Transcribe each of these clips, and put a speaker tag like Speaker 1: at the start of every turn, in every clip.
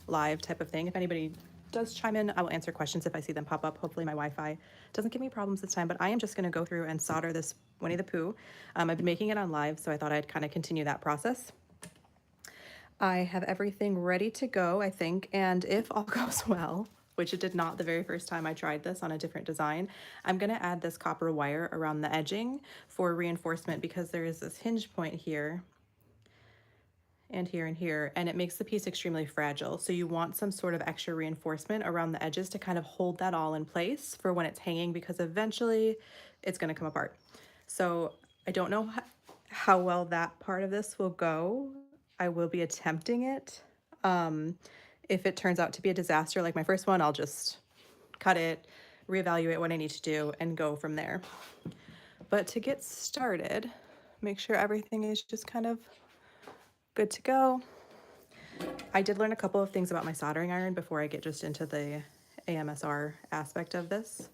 Speaker 1: live type of thing. If anybody does chime in, I will answer questions if I see them pop up. Hopefully my Wi-Fi doesn't give me problems this time, but I am just gonna go through and solder this Winnie the Pooh. I've been making it on live, so I thought I'd kind of continue that process. I have everything ready to go, I think, and if all goes well, which it did not the very first time I tried this on a different design, I'm gonna add this copper wire around the edging for reinforcement because there is this hinge point here and here and here, and it makes the piece extremely fragile. So you want some sort of extra reinforcement around the edges to kind of hold that all in place for when it's hanging, because eventually it's gonna come apart. So I don't know how well that part of this will go. I will be attempting it. If it turns out to be a disaster like my first one, I'll just cut it, reevaluate what I need to do, and go from there. But to get started, make sure everything is just kind of good to go. I did learn a couple of things about my soldering iron before I get just into the AMSR aspect of this,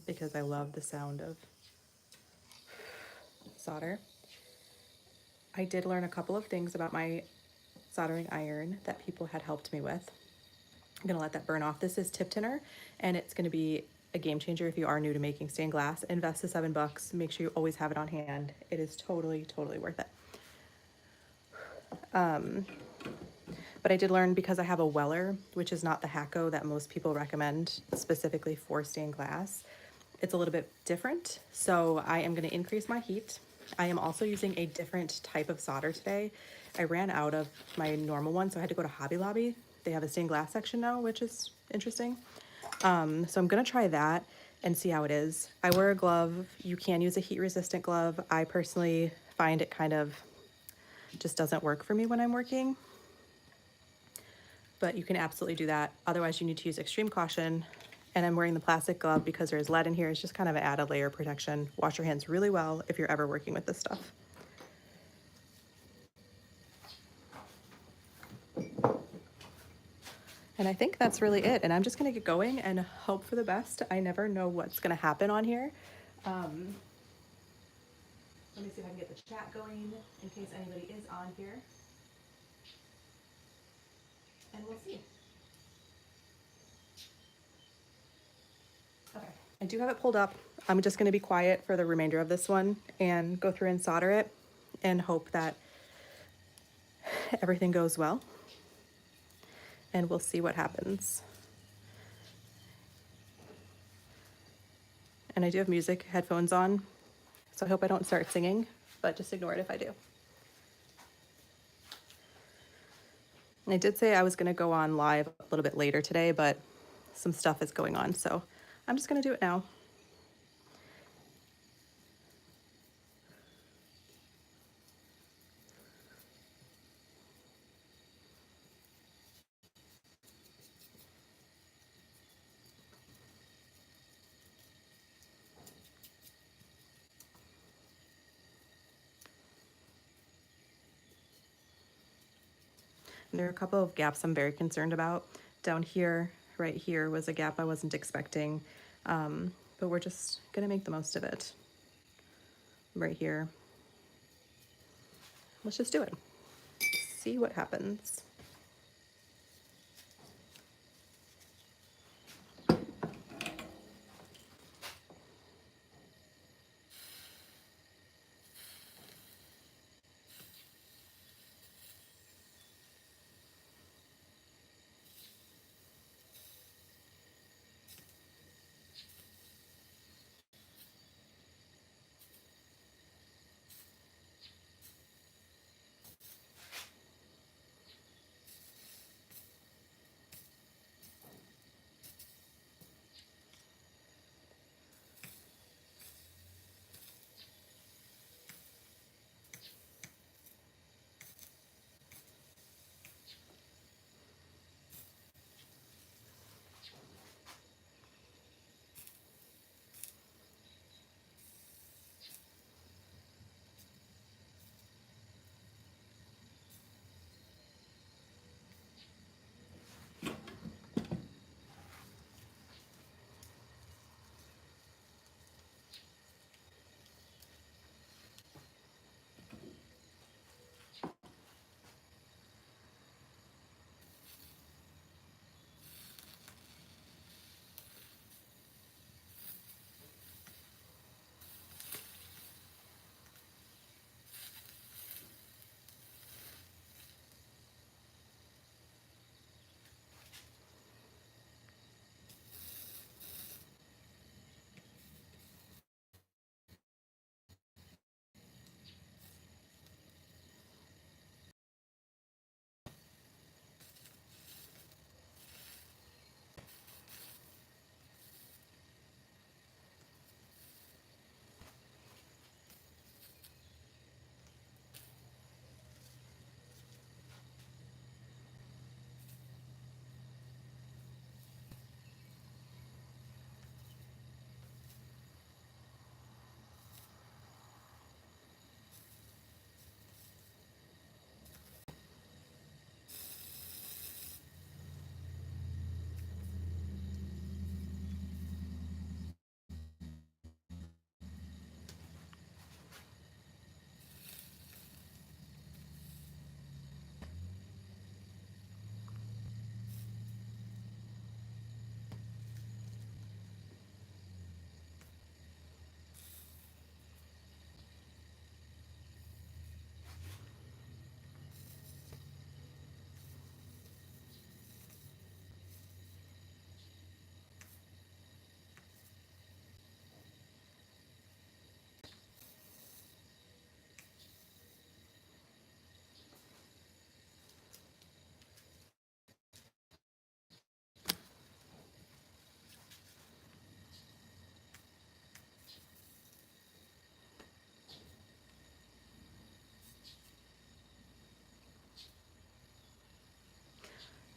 Speaker 1: because I love the sound of solder. I did learn a couple of things about my soldering iron that people had helped me with. I'm gonna let that burn off. This is tip tinner, and it's gonna be a game changer if you are new to making stained glass. Invest the $7. Make sure you always have it on hand. It is totally, totally worth it. But I did learn, because I have a Weller, which is not the Hacko that most people recommend specifically for stained glass, it's a little bit different. So I am gonna increase my heat. I am also using a different type of solder today. I ran out of my normal one, so I had to go to Hobby Lobby. They have a stained glass section now, which is interesting. So I'm gonna try that and see how it is. I wear a glove. You can use a heat resistant glove. I personally find it kind of just doesn't work for me when I'm working, but you can absolutely do that. Otherwise, you need to use extreme caution. And I'm wearing the plastic glove because there's lead in here. It's just kind of an added layer of protection. Wash your hands really well if you're ever working with this stuff. And I think that's really it. And I'm just gonna get going and hope for the best. I never know what's gonna happen on here. Let me see if I can get the chat going in case anybody is on here. And we'll see. Okay, I do have it pulled up. I'm just gonna be quiet for the remainder of this one and go through and solder it and hope that everything goes well. And we'll see what happens. And I do have music headphones on, so I hope I don't start singing, but just ignore it if I do. And I did say I was gonna go on live a little bit later today, but some stuff is going on, so I'm just gonna do it now. And there are a couple of gaps I'm very concerned about. Down here, right here, was a gap I wasn't expecting, but we're just gonna make the most of it. Right here. Let's just do it. See what happens.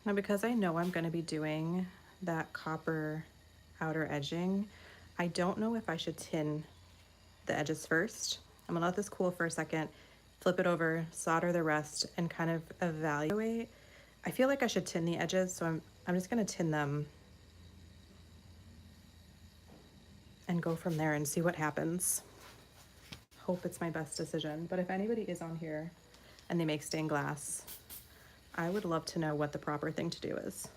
Speaker 1: Now, because I know I'm going to be doing that copper outer edging, I don't know if I should tin the edges first. I'm gonna let this cool for a second, flip it over, solder the rest, and kind of evaluate. I feel like I should tin the edges, so I'm just gonna tin them and go from there and see what happens. Hope it's my best decision. But if anybody is on here and they make stained glass, I would love to know what the proper thing to do is.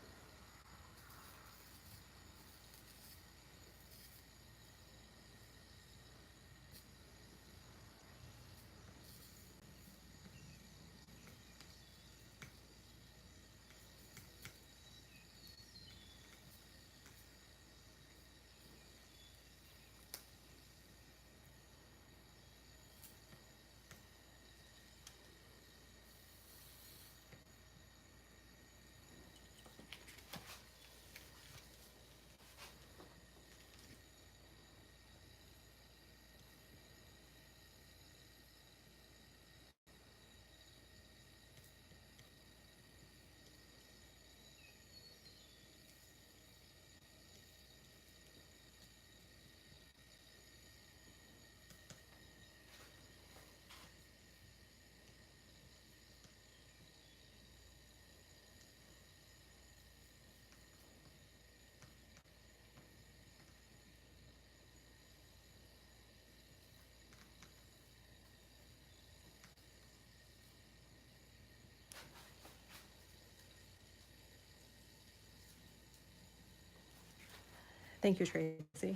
Speaker 1: Thank you, Tracy.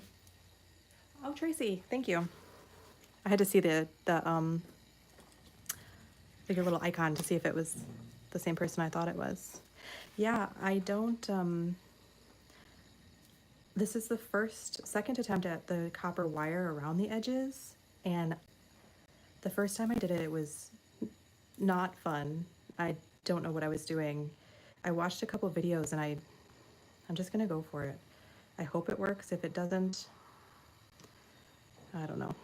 Speaker 1: Oh, Tracy, thank you. I had to see the like your little icon to see if it was the same person I thought it was. Yeah, I don't this is the second attempt at the copper wire around the edges, and the first time I did it, it was not fun. I don't know what I was doing. I watched a couple videos and I'm just gonna go for it. I hope it works. If it doesn't, I don't know.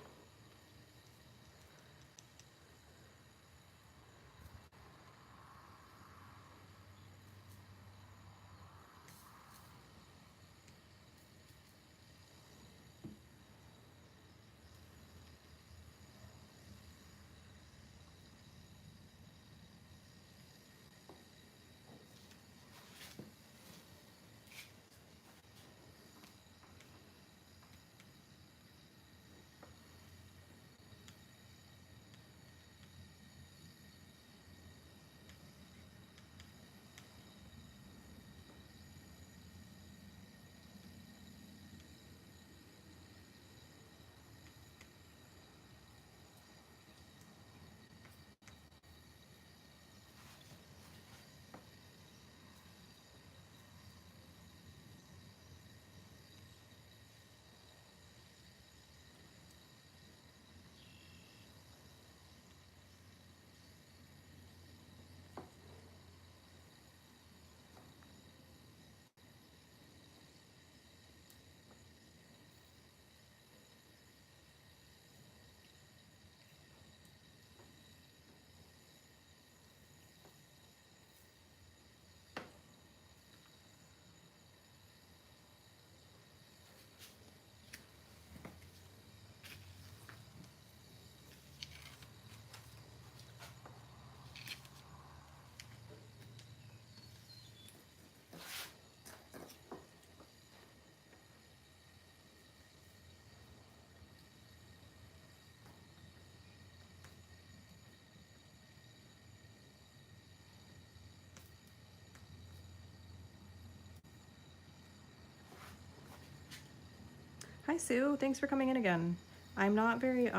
Speaker 1: Hi, Sue. Thanks for coming in again. I'm not very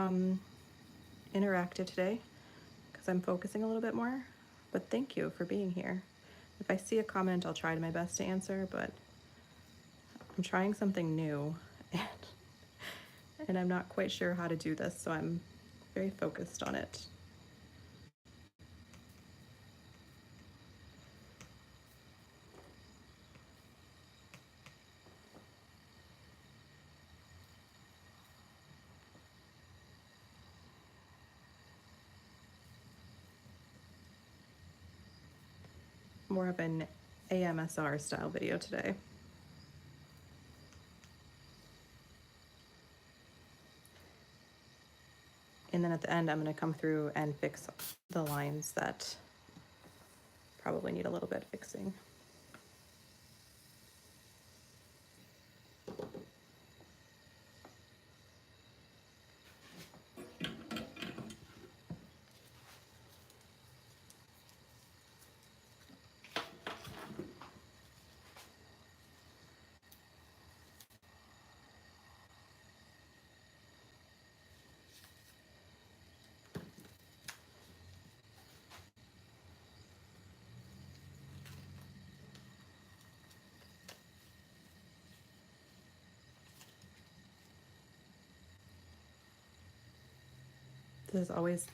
Speaker 1: interactive today because I'm focusing a little bit more, but thank you for being here. If I see a comment, I'll try my best to answer, but I'm trying something new and I'm not quite sure how to do this, so I'm very focused on it. More of an AMSR style video today. And then at the end, I'm going to come through and fix the lines that probably need a little bit fixing. This is always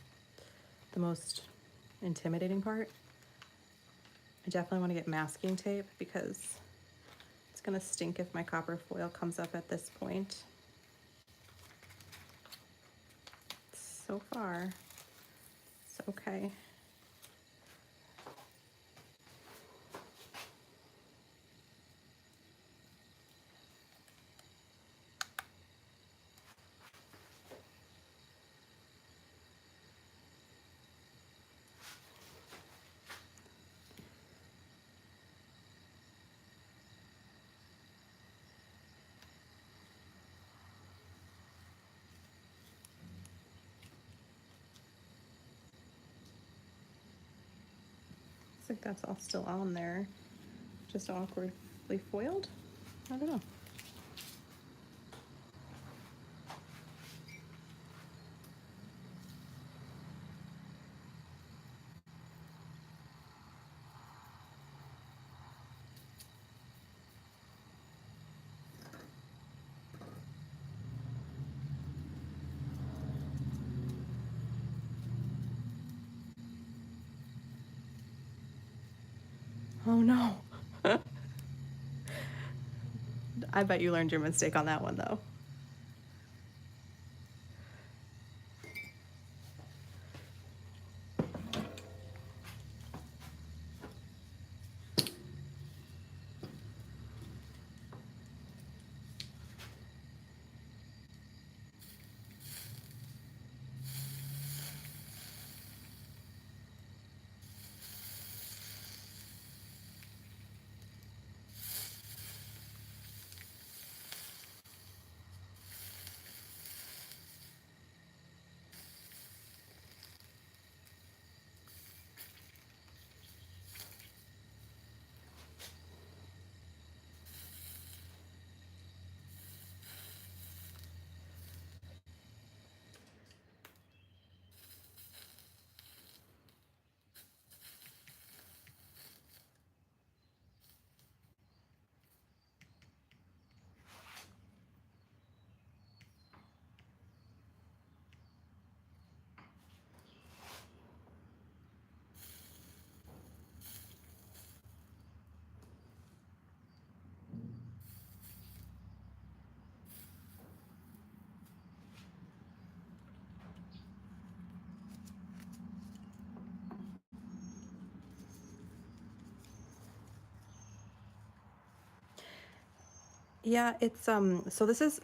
Speaker 1: the most intimidating part. I definitely want to get masking tape because it's going to stink if my copper foil comes up at this point. So far, it's okay. Looks like that's all still on there, just awkwardly foiled. I don't know. Oh no. I bet you learned your mistake on that one though. Yeah, it's so this is,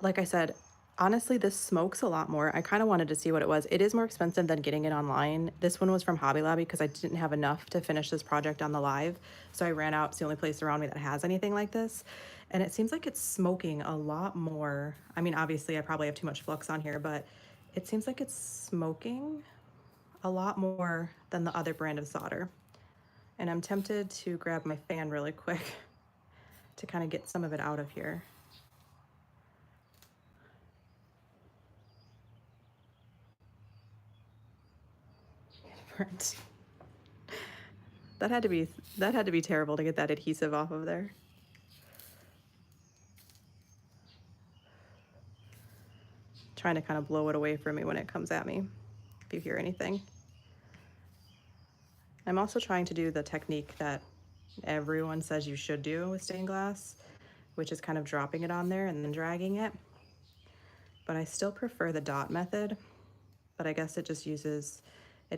Speaker 1: like I said, honestly this smokes a lot more. I kind of wanted to see what it was. It is more expensive than getting it online. This one was from Hobby Lobby because I didn't have enough to finish this project on the live. So I ran out. It's the only place around me that has anything like this. And it seems like it's smoking a lot more. I mean, obviously I probably have too much flux on here, but it seems like it's smoking a lot more than the other brand of solder. And I'm tempted to grab my fan really quick to kind of get some of it out of here. Burnt. That had to be terrible to get that adhesive off of there. Trying to kind of blow it away from me when it comes at me, if you hear anything. I'm also trying to do the technique that everyone says you should do with stained glass, which is kind of dropping it on there and then dragging it. But I still prefer the dot method, but I guess it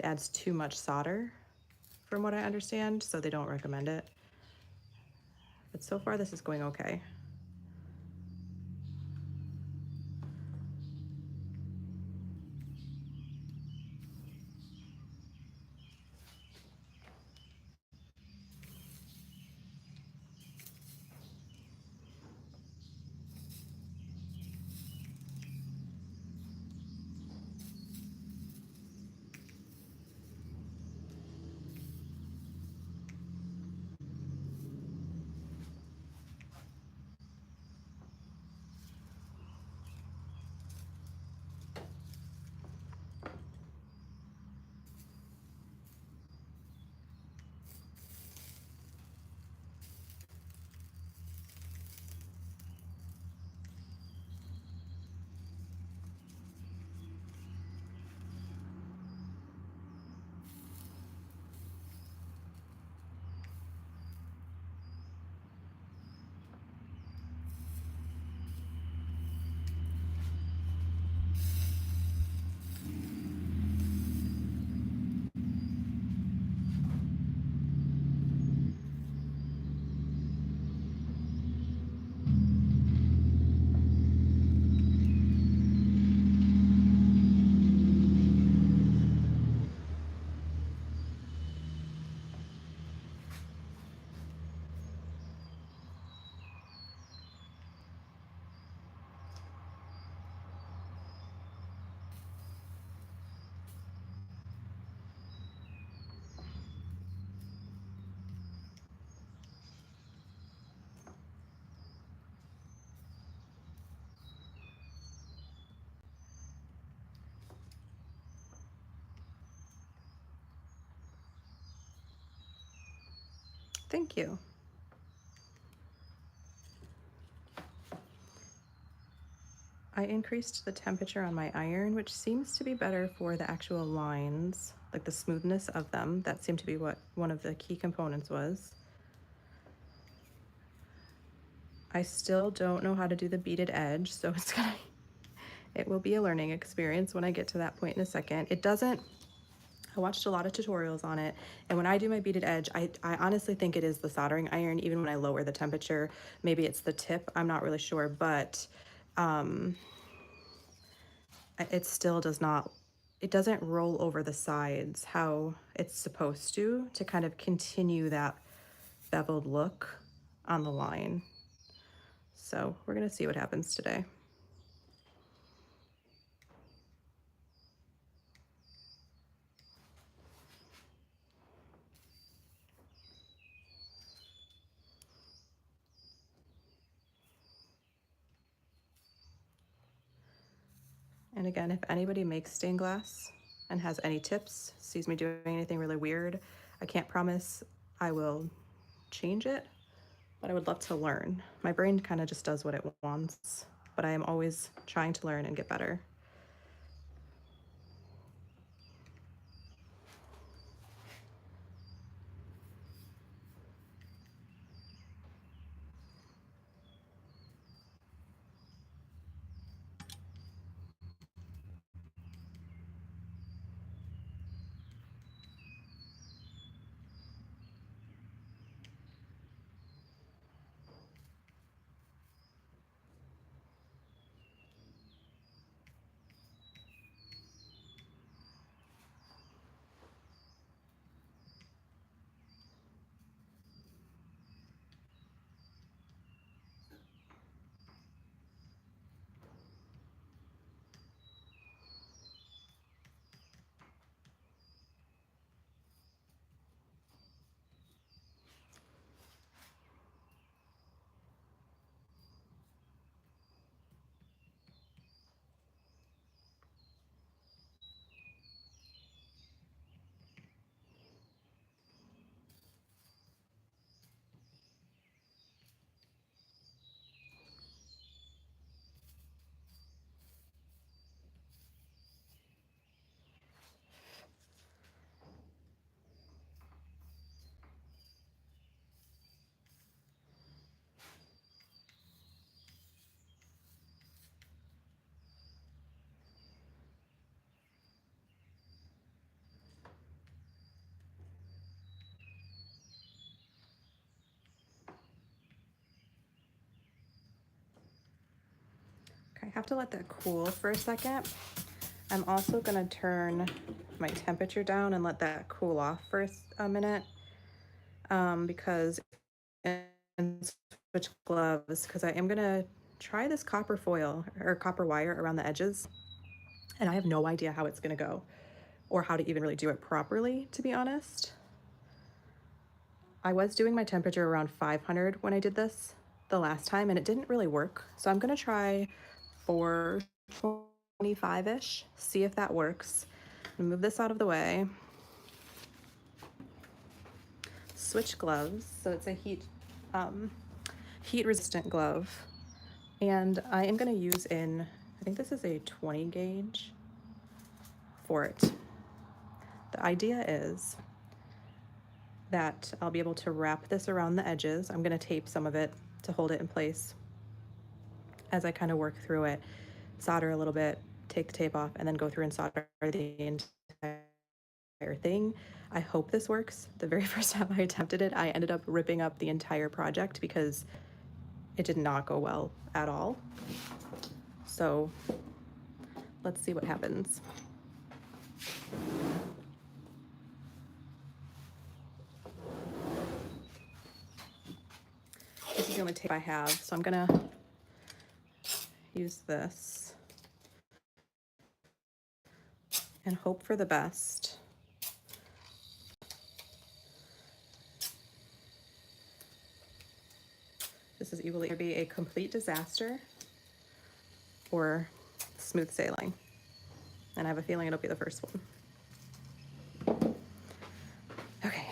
Speaker 1: adds too much solder from what I understand, so they don't recommend it. But so far this is going okay. Thank you. I increased the temperature on my iron, which seems to be better for the actual lines, like the smoothness of them. That seemed to be what one of the key components was. I still don't know how to do the beaded edge, so it will be a learning experience when I get to that point in a second. It doesn't, I watched a lot of tutorials on it, and when I do my beaded edge, I honestly think it is the soldering iron, even when I lower the temperature. Maybe it's the tip, I'm not really sure, but it still does not, it doesn't roll over the sides how it's supposed to kind of continue that beveled look on the line. So we're gonna see what happens today. And again, if anybody makes stained glass and has any tips, sees me doing anything really weird, I can't promise I will change it, but I would love to learn. My brain kind of just does what it wants, but I am always trying to learn and get better. Okay, I have to let that cool for a second. I'm also gonna turn my temperature down and let that cool off for a minute, because and switch gloves, because I am gonna try this copper foil or copper wire around the edges, and I have no idea how it's gonna go or how to even really do it properly, to be honest. I was doing my temperature around 500 when I did this the last time, and it didn't really work. So I'm gonna try 425-ish, see if that works. Move this out of the way. Switch gloves, so it's a heat resistant glove. And I am gonna use I think this is a 20 gauge for it. The idea is that I'll be able to wrap this around the edges. I'm gonna tape some of it to hold it in place as I kind of work through it, solder a little bit, take the tape off, and then go through and solder the entire thing. I hope this works. The very first time I attempted it, I ended up ripping up the entire project because it did not go well at all. So let's see what happens. This is the only tape I have, so I'm gonna use this and hope for the best. This is either be a complete disaster or smooth sailing. And I have a feeling it'll be the first one. Okay.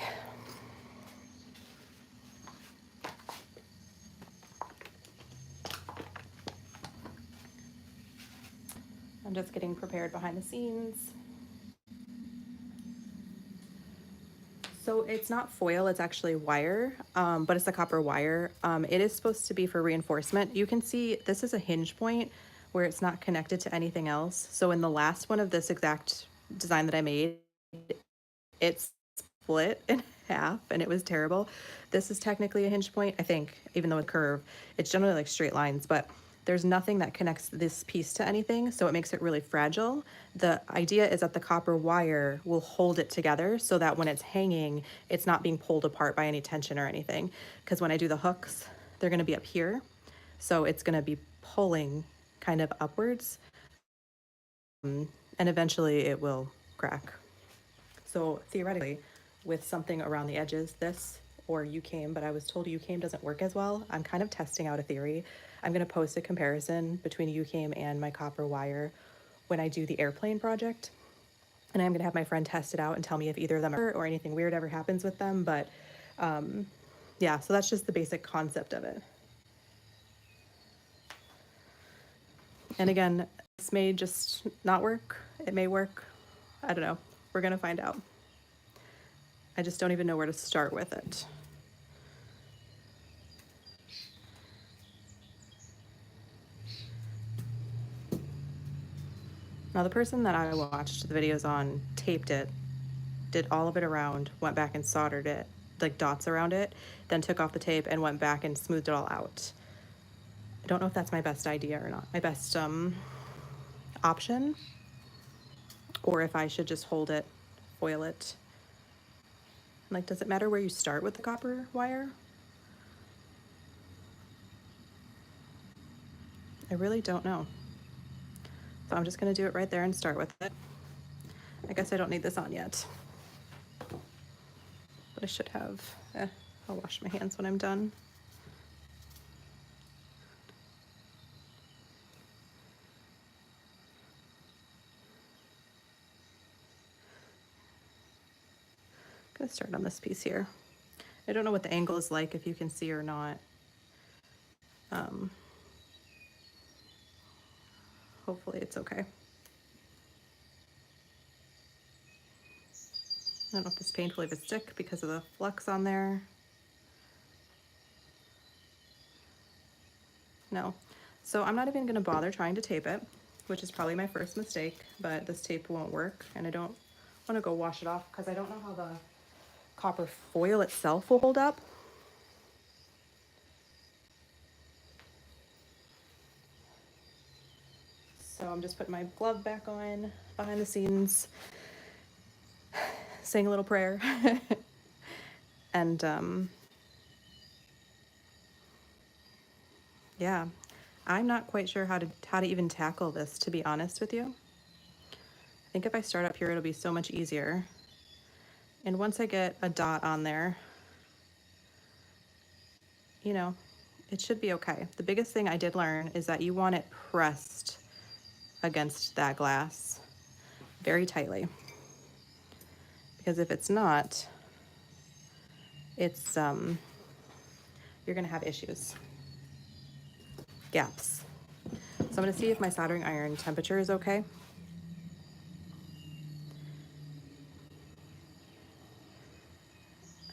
Speaker 1: I'm just getting prepared behind the scenes. So it's not foil, it's actually wire, but it's a copper wire. It is supposed to be for reinforcement. You can see this is a hinge point where it's not connected to anything else. So in the last one of this exact design that I made, it split in half and it was terrible. This is technically a hinge point, I think, even though it's curved. It's generally like straight lines, but there's nothing that connects this piece to anything, so it makes it really fragile. The idea is that the copper wire will hold it together so that when it's hanging, it's not being pulled apart by any tension or anything. Because when I do the hooks, they're gonna be up here, so it's gonna be pulling kind of upwards, and eventually it will crack. So theoretically, with something around the edges, this or U-came, but I was told U-came doesn't work as well. I'm kind of testing out a theory. I'm gonna post a comparison between U-came and my copper wire when I do the airplane project. And I'm gonna have my friend test it out and tell me if either of them are or anything weird ever happens with them. But yeah, so that's just the basic concept of it. And again, this may just not work. It may work. I don't know. We're gonna find out. I just don't even know where to start with it. Now the person that I watched the videos on taped it, did all of it around, went back and soldered it, like dots around it, then took off the tape and went back and smoothed it all out. I don't know if that's my best idea or not, my best option, or if I should just hold it, foil it. Like, does it matter where you start with the copper wire? I really don't know. So I'm just gonna do it right there and start with it. I guess I don't need this on yet, but I should have. I'll wash my hands when I'm done. I'm gonna start on this piece here. I don't know what the angle is like, if you can see or not. Hopefully it's okay. I don't know if this paint will even stick because of the flux on there. No. So I'm not even gonna bother trying to tape it, which is probably my first mistake, but this tape won't work and I don't wanna go wash it off because I don't know how the copper foil itself will hold up. So I'm just putting my glove back on behind the scenes, saying a little prayer. And yeah, I'm not quite sure how to even tackle this, to be honest with you. I think if I start up here, it'll be so much easier. And once I get a dot on there, you know, it should be okay. The biggest thing I did learn is that you want it pressed against that glass very tightly. Because if it's not, it's you're gonna have issues, gaps. So I'm gonna see if my soldering iron temperature is okay.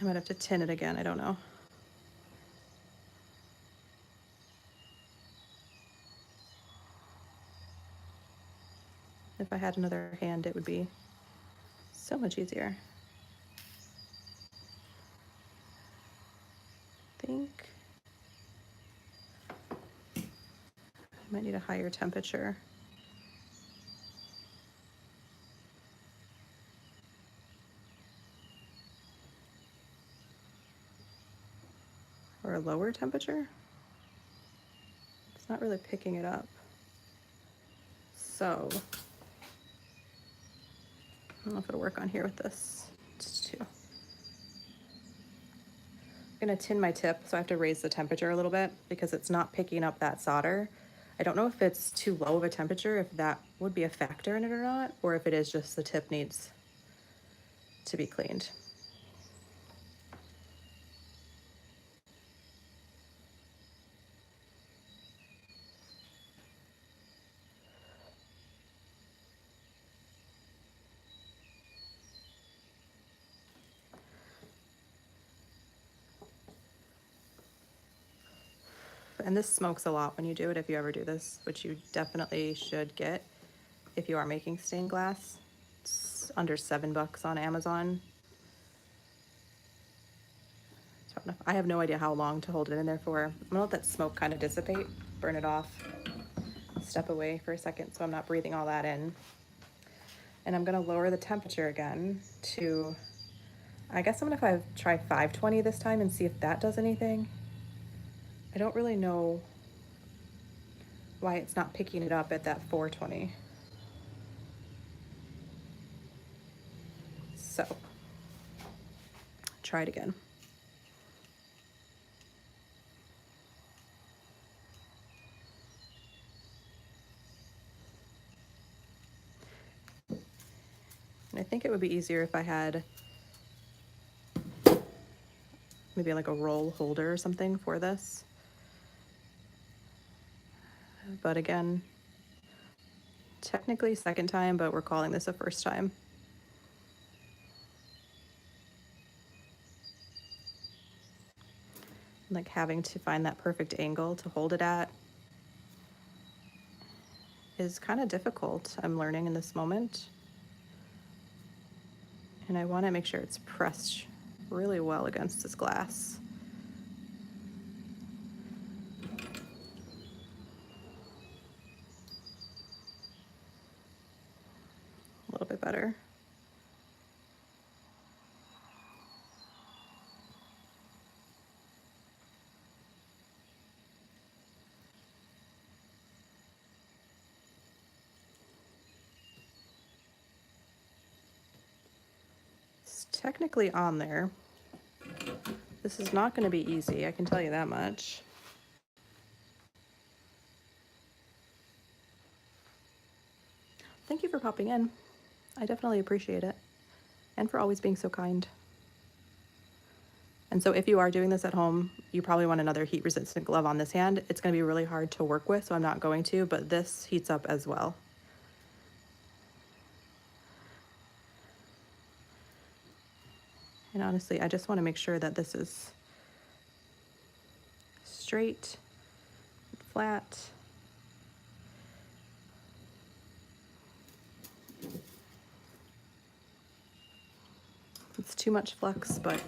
Speaker 1: I might have to tin it again, I don't know. If I had another hand, it would be so much easier. I think I might need a higher temperature. Or a lower temperature. It's not really picking it up. So, I don't know if it'll work on here with this. It's too. I'm gonna tin my tip, so I have to raise the temperature a little bit because it's not picking up that solder. I don't know if it's too low of a temperature, if that would be a factor in it or not, or if it is just the tip needs to be cleaned. And this smokes a lot when you do it, if you ever do this, which you definitely should get if you are making stained glass. It's under $7 on Amazon. I have no idea how long to hold it in there for. I'm gonna let that smoke kind of dissipate, burn it off, step away for a second so I'm not breathing all that in. And I'm gonna lower the temperature again to, I guess I'm gonna try 520 this time and see if that does anything. I don't really know why it's not picking it up at that 420. So, try it again. And I think it would be easier if I had maybe like a roll holder or something for this. But again, technically second time, but we're calling this a first time. Like having to find that perfect angle to hold it at is kind of difficult, I'm learning in this moment. And I want to make sure it's pressed really well against this glass. A little bit better. It's technically on there. This is not going to be easy, I can tell you that much. Thank you for popping in. I definitely appreciate it. And for always being so kind. And so if you are doing this at home, you probably want another heat resistant glove on this hand. It's going to be really hard to work with, so I'm not going to, but this heats up as well. And honestly, I just want to make sure that this is straight, flat. It's too much flux, but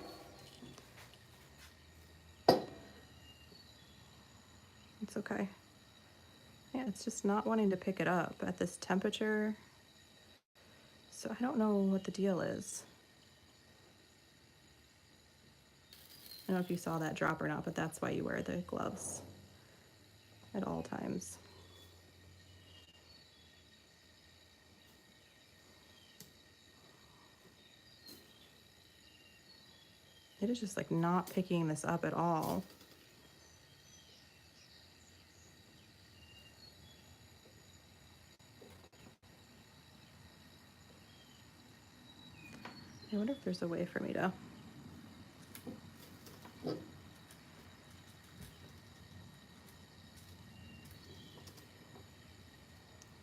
Speaker 1: it's okay. Yeah, it's just not wanting to pick it up at this temperature. So I don't know what the deal is. I don't know if you saw that drop or not, but that's why you wear the gloves at all times. It is just like not picking this up at all. I wonder if there's a way for me to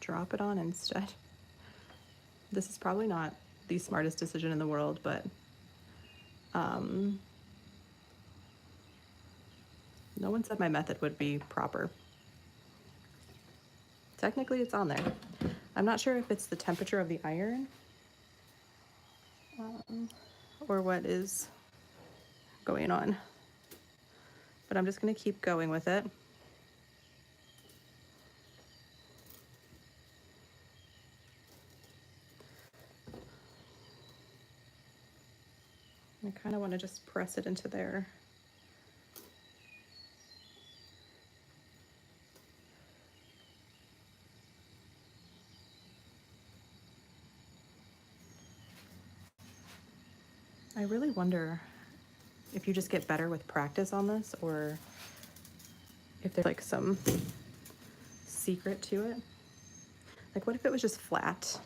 Speaker 1: drop it on instead. This is probably not the smartest decision in the world, but no one said my method would be proper. Technically it's on there. I'm not sure if it's the temperature of the iron or what is going on, but I'm just gonna keep going with it. I kind of want to just press it into there. I really wonder if you just get better with practice on this, or if there's like some secret to it. Like, what if it was just flat?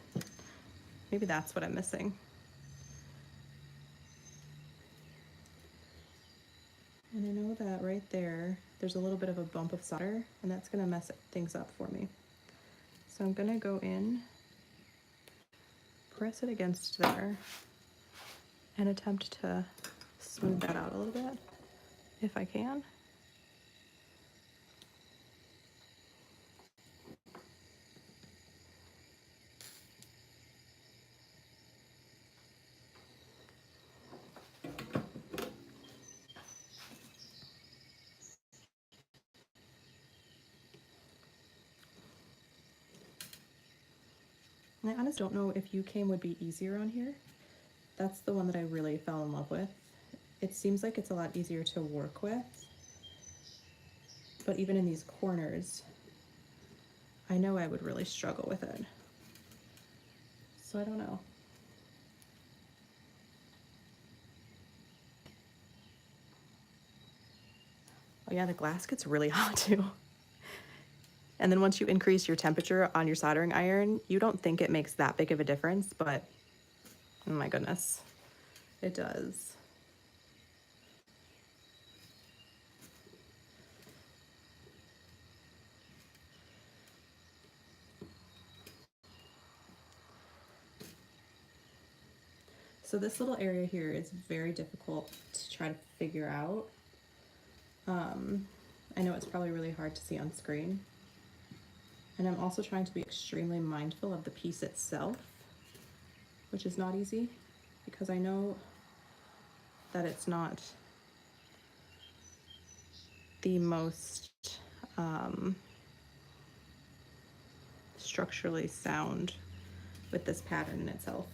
Speaker 1: Maybe that's what I'm missing. And I know that right there's a little bit of a bump of solder, and that's gonna mess things up for me. So I'm gonna go in, press it against there, and attempt to smooth that out a little bit, if I can. And I honestly don't know if UCAME would be easier on here. That's the one that I really fell in love with. It seems like it's a lot easier to work with, but even in these corners, I know I would really struggle with it. So I don't know. Oh yeah, the glass gets really hot too. And then once you increase your temperature on your soldering iron, you don't think it makes that big of a difference, but oh my goodness, it does. So this little area here is very difficult to try to figure out. I know it's probably really hard to see on screen. And I'm also trying to be extremely mindful of the piece itself, which is not easy because I know that it's not the most structurally sound with this pattern in itself.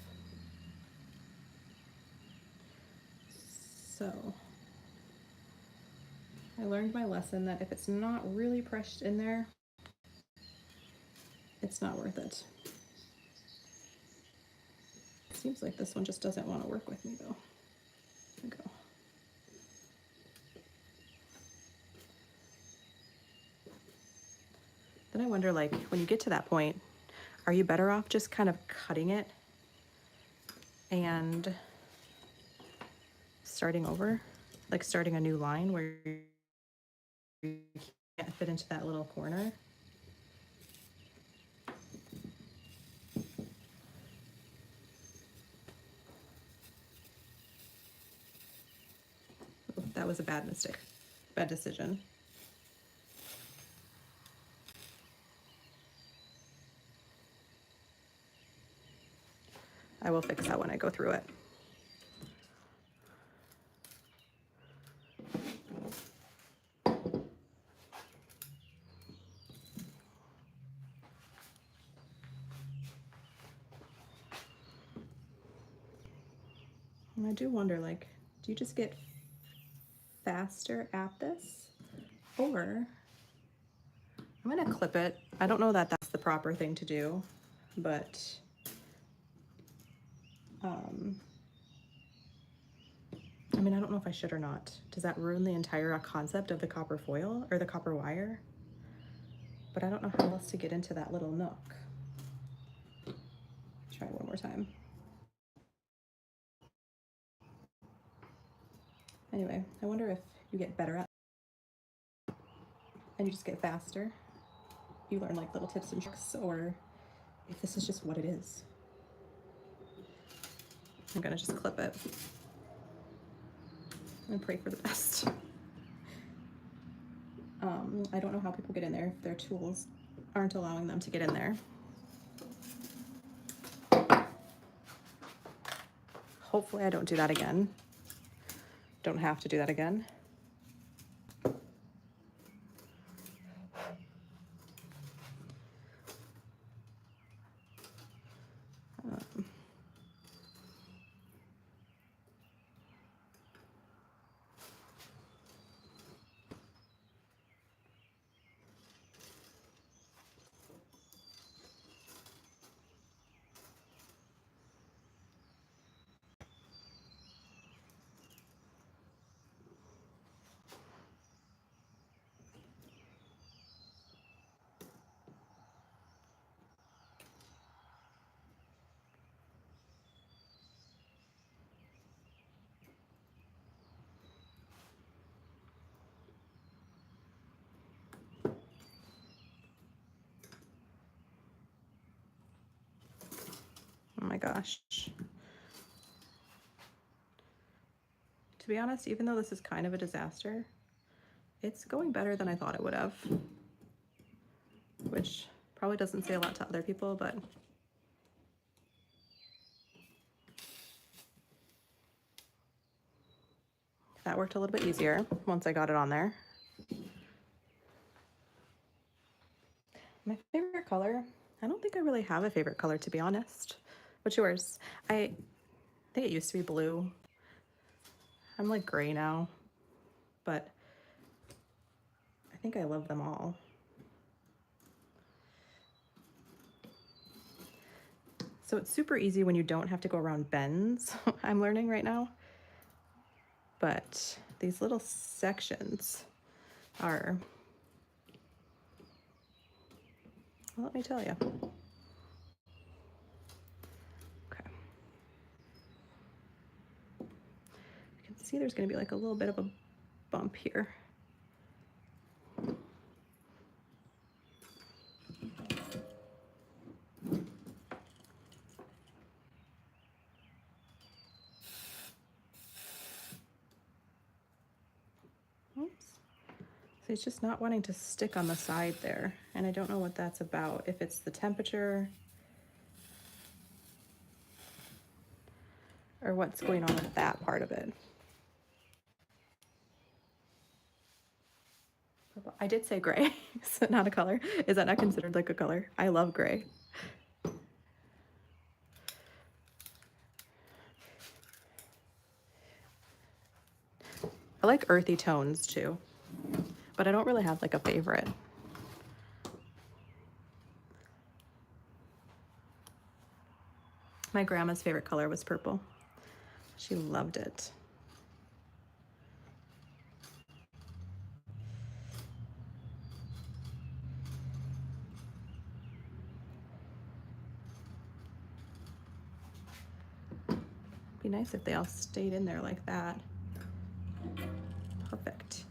Speaker 1: So I learned my lesson that if it's not really pressed in there, it's not worth it. It seems like this one just doesn't want to work with me though. There we go. Then I wonder, like, when you get to that point, are you better off just kind of cutting it and starting over? Like starting a new line where you can't fit into that little corner? Oh, that was a bad mistake. Bad decision. I will fix that when I go through it. And I do wonder, like, do you just get faster at this? Or I'm gonna clip it. I don't know that that's the proper thing to do, but I mean, I don't know if I should or not. Does that ruin the entire concept of the copper foil or the copper wire? But I don't know how else to get into that little nook. Try one more time. Anyway, I wonder if you get better at it and you just get faster. You learn like little tips and tricks, or if this is just what it is. I'm gonna just clip it and pray for the best. I don't know how people get in there if their tools aren't allowing them to get in there. Hopefully I don't do that again. Don't have to do that again. Oh my gosh. To be honest, even though this is kind of a disaster, it's going better than I thought it would have. Which probably doesn't say a lot to other people, but that worked a little bit easier once I got it on there. My favorite color? I don't think I really have a favorite color, to be honest. What's yours? I think it used to be blue. I'm like gray now, but I think I love them all. So it's super easy when you don't have to go around bends, I'm learning right now. But these little sections are, well, let me tell you. Okay. You can see there's gonna be like a little bit of a bump here. Oops. So it's just not wanting to stick on the side there. And I don't know what that's about, if it's the temperature or what's going on with that part of it. I did say gray, so not a color. Is that not considered like a color? I love gray. I like earthy tones too, but I don't really have like a favorite. My grandma's favorite color was purple. She loved it. It'd be nice if they all stayed in there like that. Perfect.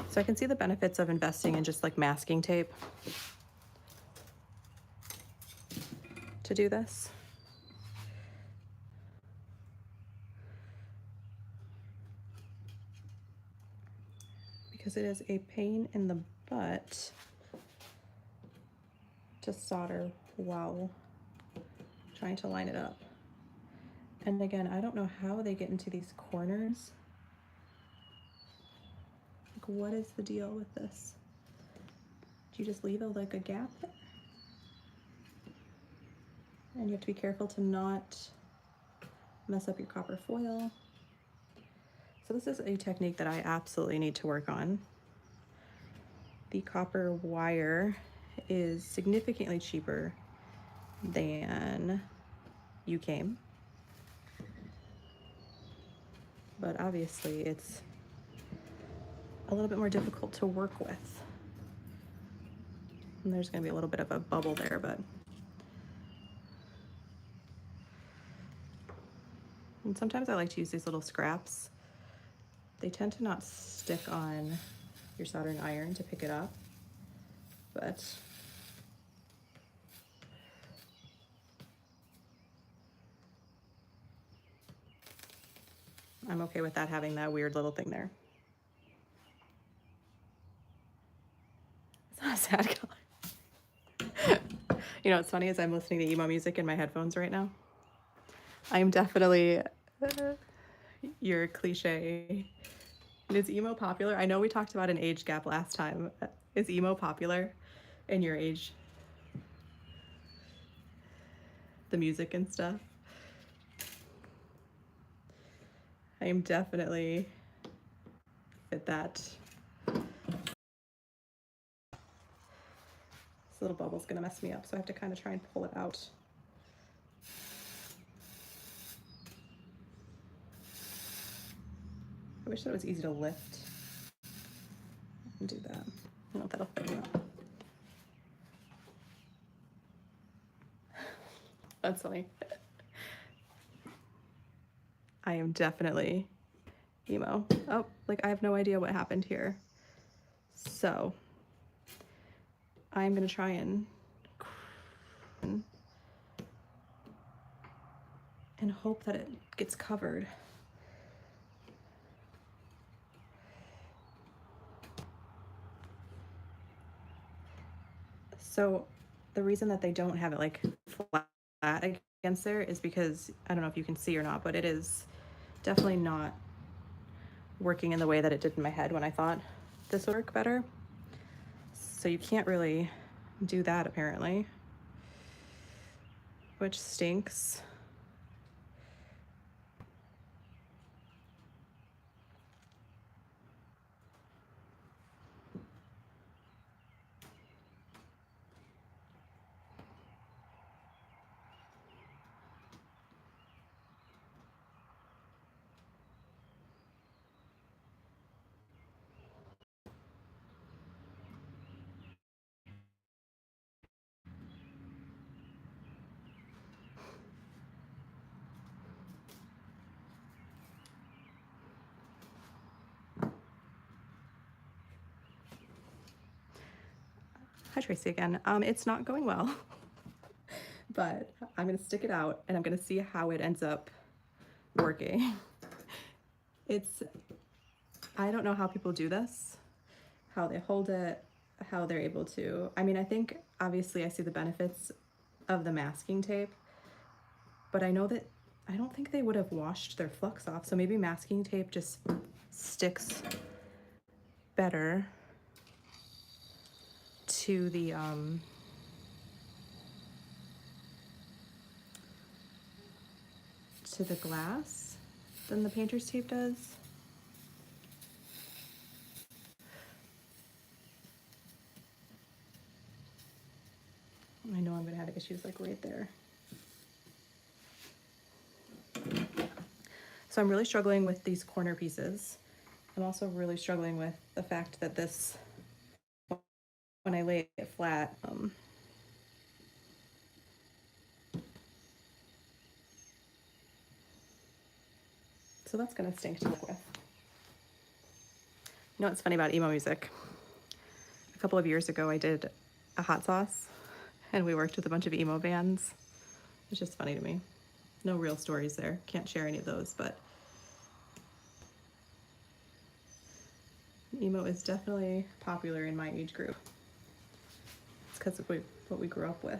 Speaker 1: So I can see the benefits of investing in just like masking tape to do this. Because it is a pain in the butt to solder while trying to line it up. And again, I don't know how they get into these corners. The Like, what is the deal with this? Do you just leave a gap there? And you have to be careful to not mess up your copper foil. So this is a technique that I absolutely need to work on. The copper wire is significantly cheaper than UCAME, but obviously it's a little bit more difficult to work with. And there's going to be a little bit of a bubble there, but and sometimes I like to use these little scraps. They tend to not stick on your soldering iron to pick it up, but I'm okay with that having that weird little thing there. It's not a sad color. You know what's funny is I'm listening to emo music in my headphones right now. I'm definitely your cliche. Is emo popular? I know we talked about an age gap last time. Is emo popular in your age? The music and stuff. I am definitely fit that. This little bubble's gonna mess me up, so I have to kind of try and pull it out. I wish that it was easy to lift and do that. I don't know if that'll fit me up. That's funny. I am definitely emo. Oh, like I have no idea what happened here. So I'm gonna try and hope that it gets covered. So the reason that they don't have it like flat against there is because, I don't know if you can see or not, but it is definitely not working in the way that it did in my head when I thought this would work better. So you can't really do that apparently, which stinks. Hi Tracy again. It's not going well, but I'm gonna stick it out and I'm gonna see how it ends up working. I don't know how people do this, how they hold it, how they're able to. I mean, I think obviously I see the benefits of the masking tape, but I know that I don't think they would have washed their flux off. So maybe masking tape just sticks better to the glass than the painter's tape does. I know I'm gonna have issues like right there. So I'm really struggling with these corner pieces. I'm also really struggling with the fact that this, when I lay it flat, so that's gonna stink to work with. You know what's funny about emo music? A couple of years ago, I did a hot sauce and we worked with a bunch of emo bands. It's just funny to me. No real stories there. Can't share any of those, but emo is definitely popular in my age group. It's because of what we grew up with.